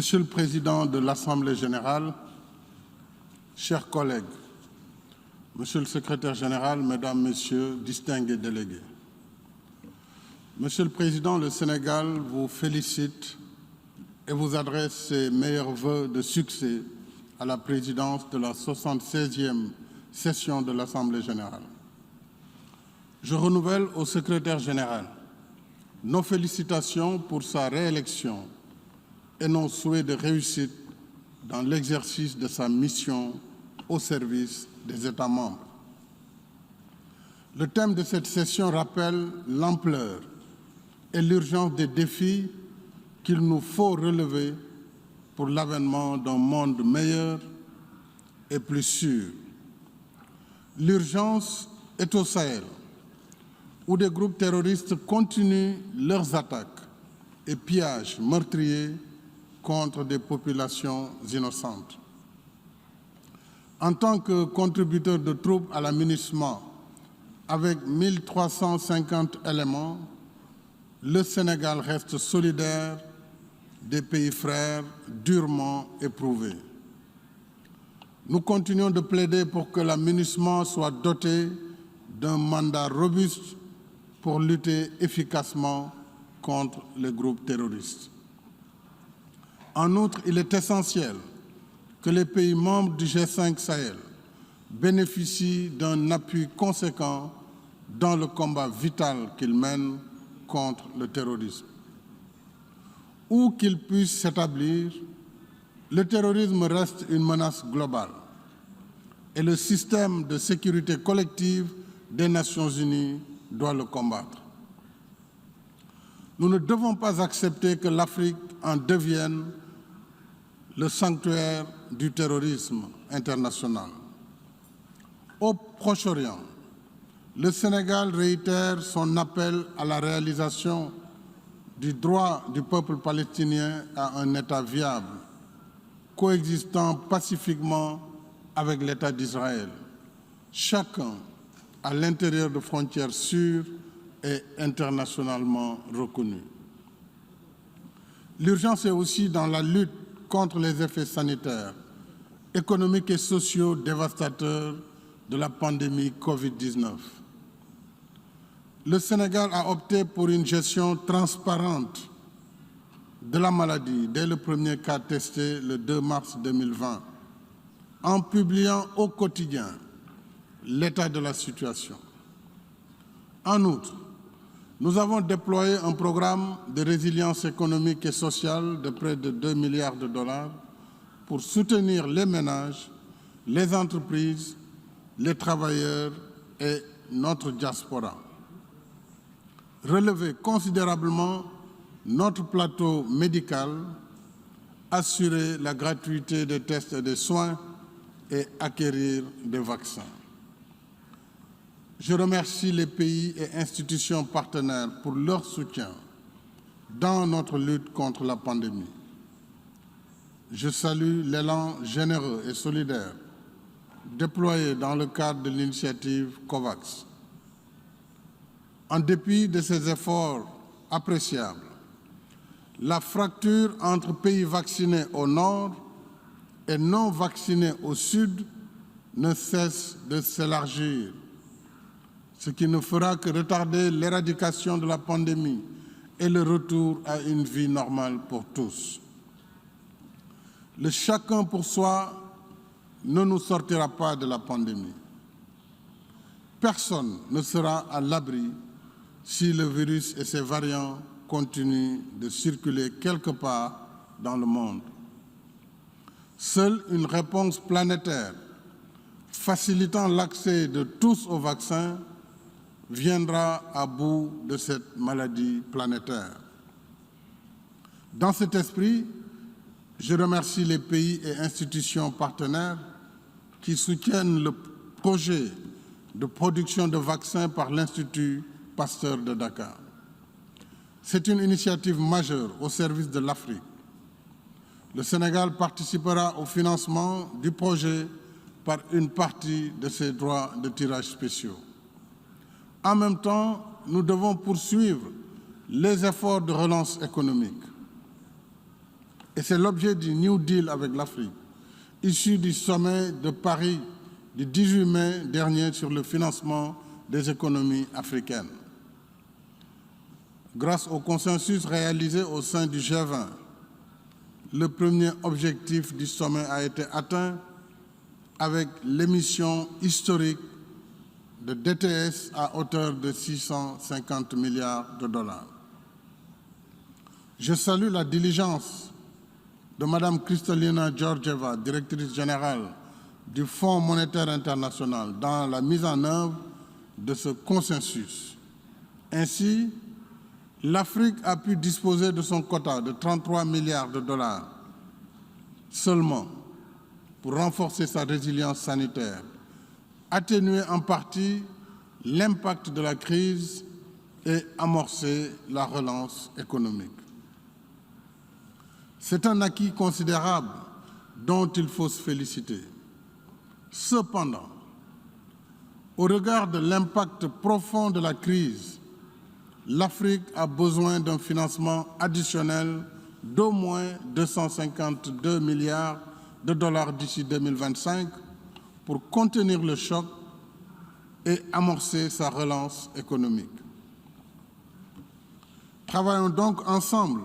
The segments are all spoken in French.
Monsieur le Président de l'Assemblée générale, chers collègues, Monsieur le Secrétaire général, Mesdames, Messieurs, distingués délégués. Monsieur le Président, le Sénégal vous félicite et vous adresse ses meilleurs vœux de succès à la présidence de la 76e session de l'Assemblée générale. Je renouvelle au Secrétaire général nos félicitations pour sa réélection et nos souhaits de réussite dans l'exercice de sa mission au service des États membres. Le thème de cette session rappelle l'ampleur et l'urgence des défis qu'il nous faut relever pour l'avènement d'un monde meilleur et plus sûr. L'urgence est au Sahel, où des groupes terroristes continuent leurs attaques et pillages meurtriers contre des populations innocentes. En tant que contributeur de troupes à la MINUSMA, avec 1350 éléments, le Sénégal reste solidaire des pays frères durement éprouvés. Nous continuons de plaider pour que la MINUSMA soit dotée d'un mandat robuste pour lutter efficacement contre les groupes terroristes. En outre, il est essentiel que les pays membres du G5 Sahel bénéficient d'un appui conséquent dans le combat vital qu'ils mènent contre le terrorisme. Où qu'il puisse s'établir, le terrorisme reste une menace globale et le système de sécurité collective des Nations unies doit le combattre. Nous ne devons pas accepter que l'Afrique en devienne le sanctuaire du terrorisme international. Au Proche-Orient, le Sénégal réitère son appel à la réalisation du droit du peuple palestinien à un État viable, coexistant pacifiquement avec l'État d'Israël, chacun à l'intérieur de frontières sûres et internationalement reconnues. L'urgence est aussi dans la lutte contre les effets sanitaires, économiques et sociaux dévastateurs de la pandémie Covid-19. Le Sénégal a opté pour une gestion transparente de la maladie dès le premier cas testé le 2 mars 2020, en publiant au quotidien l'état de la situation. En outre, nous avons déployé un programme de résilience économique et sociale de près de 2 milliards de dollars pour soutenir les ménages, les entreprises, les travailleurs et notre diaspora. Relever considérablement notre plateau médical, assurer la gratuité des tests et des soins et acquérir des vaccins. Je remercie les pays et institutions partenaires pour leur soutien dans notre lutte contre la pandémie. Je salue l'élan généreux et solidaire déployé dans le cadre de l'initiative COVAX. En dépit de ces efforts appréciables, la fracture entre pays vaccinés au nord et non vaccinés au sud ne cesse de s'élargir, ce qui ne fera que retarder l'éradication de la pandémie et le retour à une vie normale pour tous. Le chacun pour soi ne nous sortira pas de la pandémie. Personne ne sera à l'abri si le virus et ses variants continuent de circuler quelque part dans le monde. Seule une réponse planétaire facilitant l'accès de tous aux vaccins viendra à bout de cette maladie planétaire. Dans cet esprit, je remercie les pays et institutions partenaires qui soutiennent le projet de production de vaccins par l'Institut Pasteur de Dakar. C'est une initiative majeure au service de l'Afrique. Le Sénégal participera au financement du projet par une partie de ses droits de tirage spéciaux. En même temps, nous devons poursuivre les efforts de relance économique. Et c'est l'objet du New Deal avec l'Afrique, issu du sommet de Paris du 18 mai dernier sur le financement des économies africaines. Grâce au consensus réalisé au sein du G20, le premier objectif du sommet a été atteint avec l'émission historique de DTS à hauteur de 650 milliards de dollars. Je salue la diligence de Mme Kristalina Georgieva, directrice générale du Fonds monétaire international, dans la mise en œuvre de ce consensus. Ainsi, l'Afrique a pu disposer de son quota de 33 milliards de dollars seulement pour renforcer sa résilience sanitaire, atténuer en partie l'impact de la crise et amorcer la relance économique. C'est un acquis considérable dont il faut se féliciter. Cependant, au regard de l'impact profond de la crise, l'Afrique a besoin d'un financement additionnel d'au moins 252 milliards de dollars d'ici 2025 pour contenir le choc et amorcer sa relance économique. Travaillons donc ensemble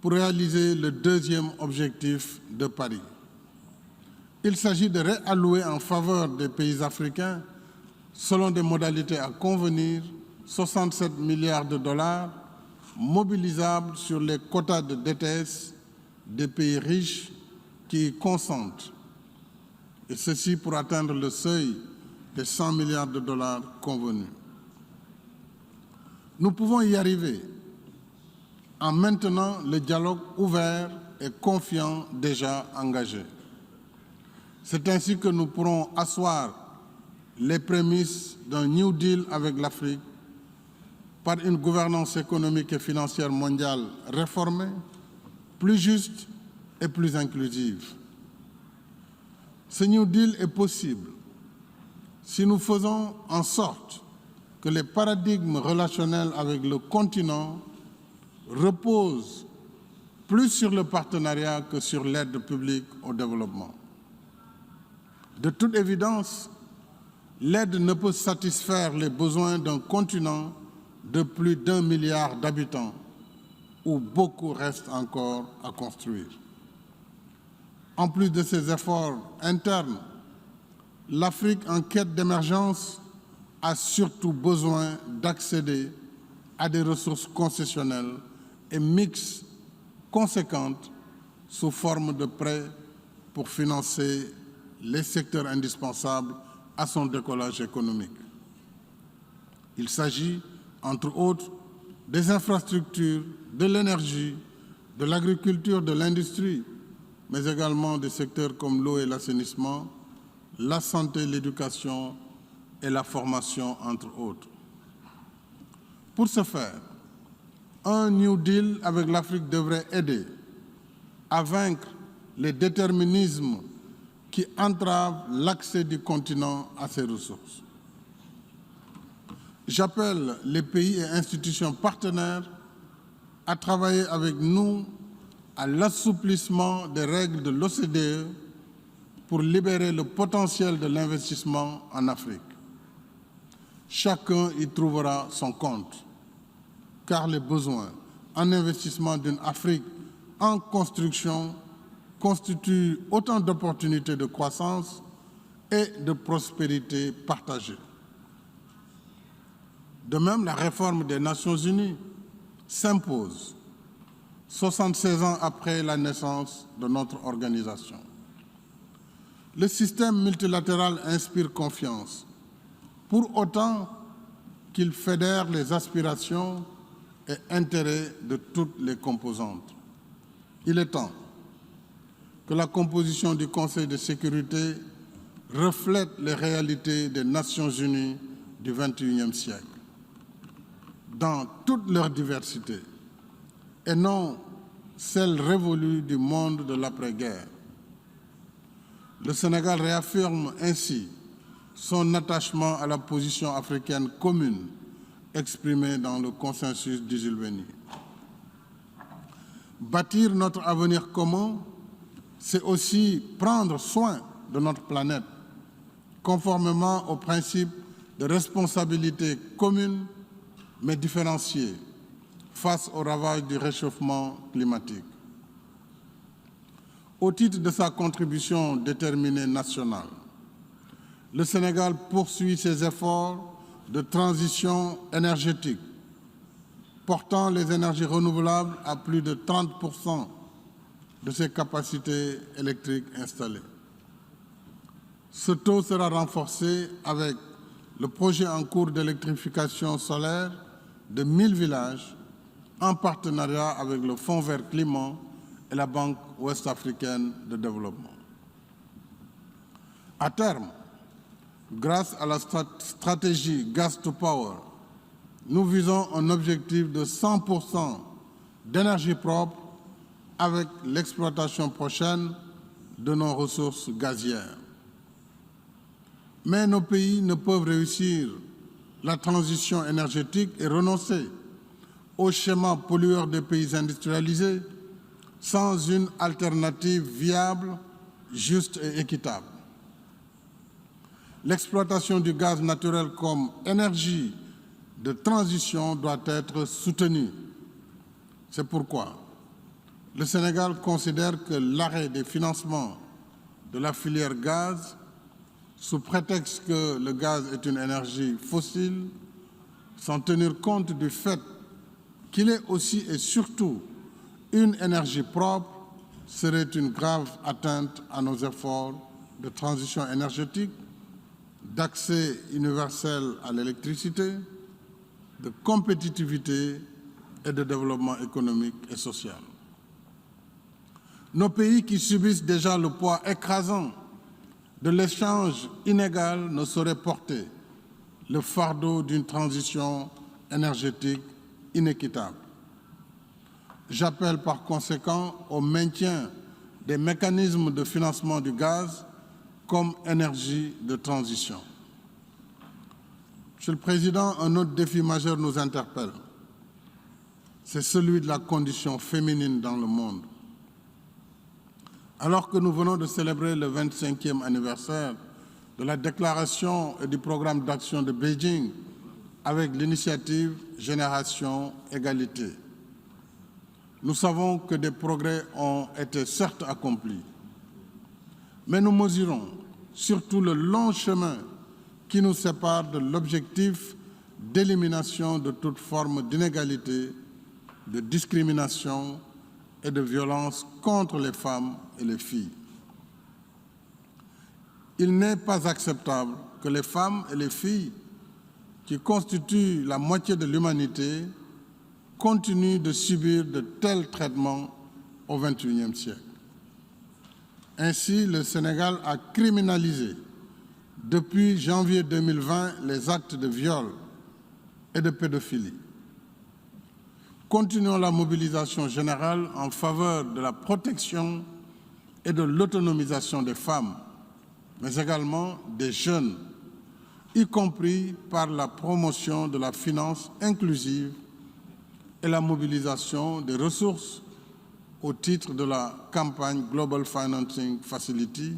pour réaliser le deuxième objectif de Paris. Il s'agit de réallouer en faveur des pays africains, selon des modalités à convenir, 67 milliards de dollars mobilisables sur les quotas de DTS des pays riches qui y consentent, et ceci pour atteindre le seuil des 100 milliards de dollars convenus. Nous pouvons y arriver en maintenant le dialogue ouvert et confiant déjà engagé. C'est ainsi que nous pourrons asseoir les prémices d'un New Deal avec l'Afrique par une gouvernance économique et financière mondiale réformée, plus juste et plus inclusive. Ce New Deal est possible si nous faisons en sorte que les paradigmes relationnels avec le continent reposent plus sur le partenariat que sur l'aide publique au développement. De toute évidence, l'aide ne peut satisfaire les besoins d'un continent de plus d'1 milliard d'habitants, où beaucoup reste encore à construire. En plus de ces efforts internes, l'Afrique en quête d'émergence a surtout besoin d'accéder à des ressources concessionnelles et mixtes conséquentes sous forme de prêts pour financer les secteurs indispensables à son décollage économique. Il s'agit, entre autres, des infrastructures, de l'énergie, de l'agriculture, de l'industrie, mais également des secteurs comme l'eau et l'assainissement, la santé, l'éducation et la formation, entre autres. Pour ce faire, un New Deal avec l'Afrique devrait aider à vaincre les déterminismes qui entravent l'accès du continent à ses ressources. J'appelle les pays et institutions partenaires à travailler avec nous à l'assouplissement des règles de l'OCDE pour libérer le potentiel de l'investissement en Afrique. Chacun y trouvera son compte, car les besoins en investissement d'une Afrique en construction constituent autant d'opportunités de croissance et de prospérité partagée. De même, la réforme des Nations Unies s'impose 76 ans après la naissance de notre organisation. Le système multilatéral inspire confiance, pour autant qu'il fédère les aspirations et intérêts de toutes les composantes. Il est temps que la composition du Conseil de sécurité reflète les réalités des Nations Unies du XXIe siècle, dans toute leur diversité, et non celle révolue du monde de l'après-guerre. Le Sénégal réaffirme ainsi son attachement à la position africaine commune exprimée dans le consensus du Jules Veny. Bâtir notre avenir commun, c'est aussi prendre soin de notre planète, conformément au principe de responsabilité commune mais différenciée face aux ravages du réchauffement climatique. Au titre de sa contribution déterminée nationale, le Sénégal poursuit ses efforts de transition énergétique, portant les énergies renouvelables à plus de 30% de ses capacités électriques installées. Ce taux sera renforcé avec le projet en cours d'électrification solaire de 1000 villages en partenariat avec le Fonds vert climat et la Banque ouest-africaine de développement. À terme, grâce à la stratégie Gas to Power, nous visons un objectif de 100% d'énergie propre avec l'exploitation prochaine de nos ressources gazières. Mais nos pays ne peuvent réussir la transition énergétique et renoncer au schéma pollueur des pays industrialisés sans une alternative viable, juste et équitable. L'exploitation du gaz naturel comme énergie de transition doit être soutenue. C'est pourquoi le Sénégal considère que l'arrêt des financements de la filière gaz, sous prétexte que le gaz est une énergie fossile, sans tenir compte du fait qu'il est aussi et surtout une énergie propre, serait une grave atteinte à nos efforts de transition énergétique, d'accès universel à l'électricité, de compétitivité et de développement économique et social. Nos pays qui subissent déjà le poids écrasant de l'échange inégal ne sauraient porter le fardeau d'une transition énergétique inéquitable. J'appelle par conséquent au maintien des mécanismes de financement du gaz comme énergie de transition. Monsieur le Président, un autre défi majeur nous interpelle. C'est celui de la condition féminine dans le monde. Alors que nous venons de célébrer le 25e anniversaire de la déclaration et du programme d'action de Beijing avec l'initiative Génération Égalité, nous savons que des progrès ont été certes accomplis, mais nous mesurons surtout le long chemin qui nous sépare de l'objectif d'élimination de toute forme d'inégalité, de discrimination et de violence contre les femmes et les filles. Il n'est pas acceptable que les femmes et les filles, qui constituent la moitié de l'humanité, continuent de subir de tels traitements au XXIe siècle. Ainsi, le Sénégal a criminalisé depuis janvier 2020 les actes de viol et de pédophilie. Continuons la mobilisation générale en faveur de la protection et de l'autonomisation des femmes, mais également des jeunes, y compris par la promotion de la finance inclusive et la mobilisation des ressources au titre de la campagne Global Financing Facility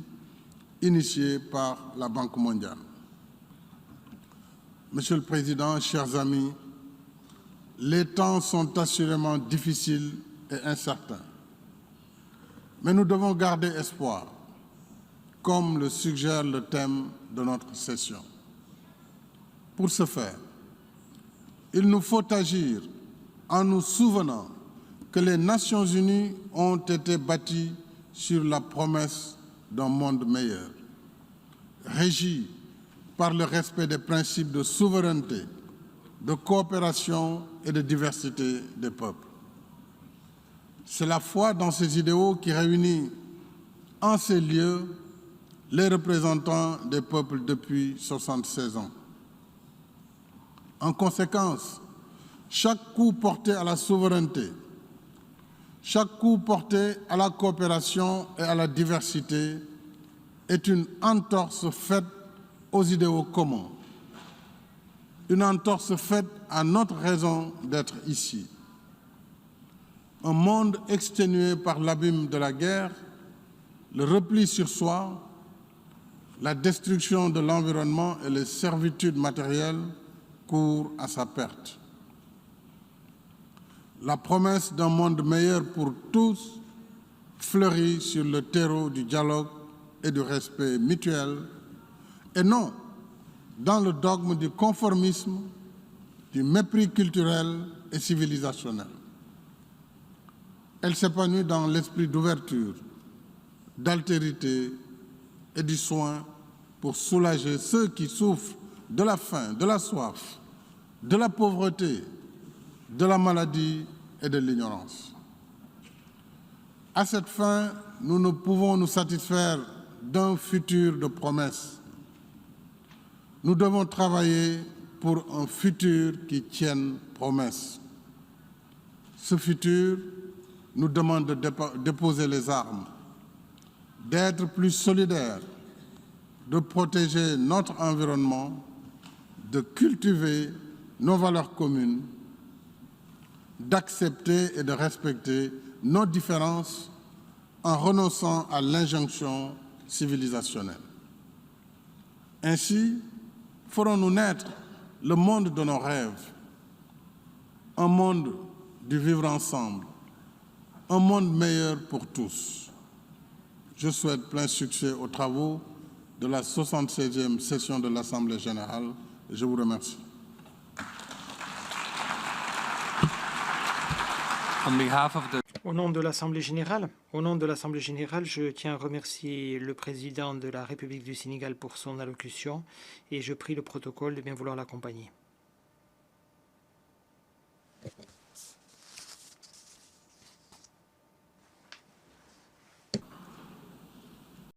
initiée par la Banque mondiale. Monsieur le Président, chers amis, les temps sont assurément difficiles et incertains. Mais nous devons garder espoir, comme le suggère le thème de notre session. Pour ce faire, il nous faut agir en nous souvenant que les Nations Unies ont été bâties sur la promesse d'un monde meilleur, régi par le respect des principes de souveraineté, de coopération et de diversité des peuples. C'est la foi dans ces idéaux qui réunit en ces lieux les représentants des peuples depuis 76 ans. En conséquence, chaque coup porté à la souveraineté, chaque coup porté à la coopération et à la diversité est une entorse faite aux idéaux communs, une entorse faite à notre raison d'être ici. un monde exténué par l'abîme de la guerre, le repli sur soi, la destruction de l'environnement et les servitudes matérielles courent à sa perte. La promesse d'un monde meilleur pour tous fleurit sur le terreau du dialogue et du respect mutuel, et non dans le dogme du conformisme, du mépris culturel et civilisationnel. Elle s'épanouit dans l'esprit d'ouverture, d'altérité et du soin pour soulager ceux qui souffrent de la faim, de la soif, de la pauvreté, de la maladie et de l'ignorance. À cette fin, nous ne pouvons nous satisfaire d'un futur de promesses. Nous devons travailler pour un futur qui tienne promesse. Ce futur nous demande de déposer les armes, d'être plus solidaires, de protéger notre environnement, de cultiver nos valeurs communes, d'accepter et de respecter nos différences en renonçant à l'injonction civilisationnelle. Ainsi, ferons-nous naître le monde de nos rêves, un monde du vivre ensemble, un monde meilleur pour tous. Je souhaite plein succès aux travaux de la 76e session de l'Assemblée générale. Je vous remercie. Au nom de l'Assemblée générale, je tiens à remercier le président de la République du Sénégal pour son allocution et je prie le protocole de bien vouloir l'accompagner.